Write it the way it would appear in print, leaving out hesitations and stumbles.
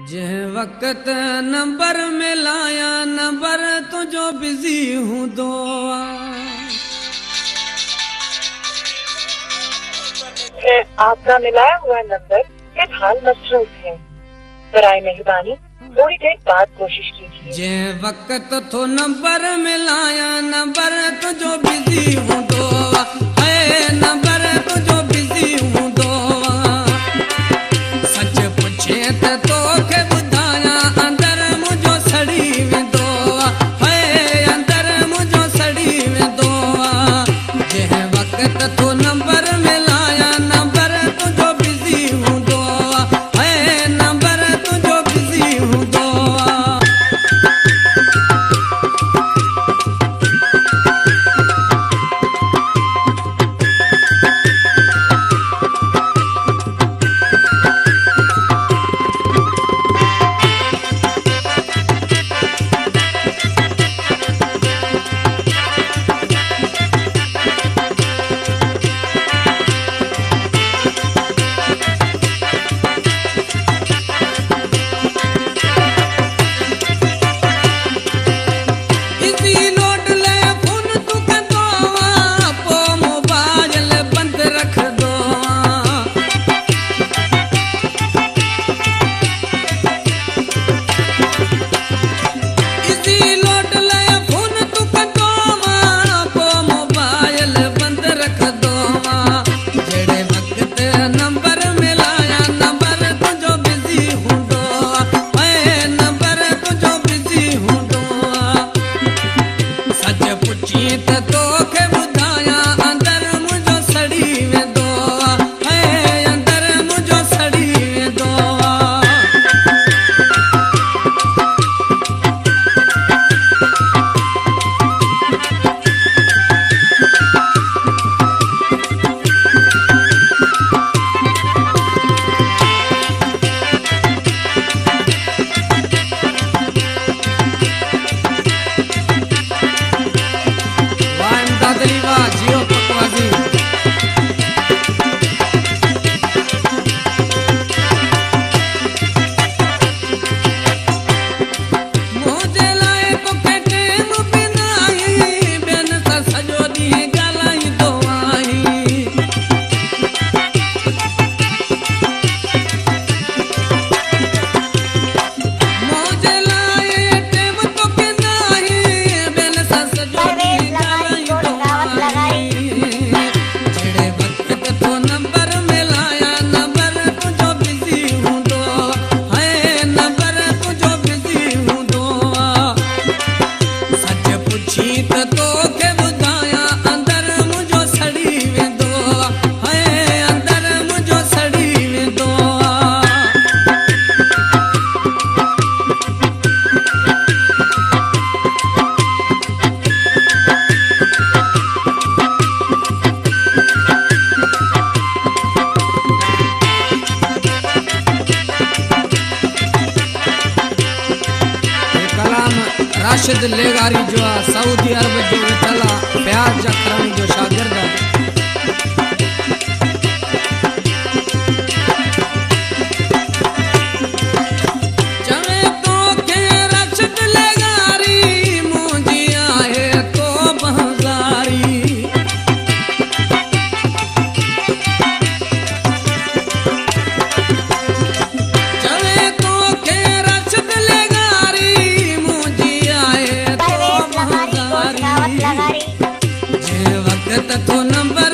जे वक्त नंबर में लाया नंबर तो जो बिजी हूँ दुआ। आपका मिलाया हुआ नंबर फिलहाल मसरूफ है, बराए मेहरबानी थोड़ी देर बाद कोशिश कीजिए। जे वक्त तो नंबर में लाया नंबर तो जो बिजी हूँ दुआ, है नंबर तो जो बिजी हूँ दुआ। सच पूछे तो के बुधाया अंदर मुझो सड़ी में दुआ, है अंदर मुझो सड़ी में दुआ। जे वक्त तो नंबर में लाया नंबर तो जो बिजी हूँ दुआ, है नंबर तो जो बिजी हूँ दुआ। राशिद लेगारी जो सऊदी अरब जो वितला प्याज जखरन जो शागिर्द चवे तो के राशिद लेगारी मुझी आहे तो बहजारी। चवे तो के राशिद लेगारी जे वक्त तो नंबर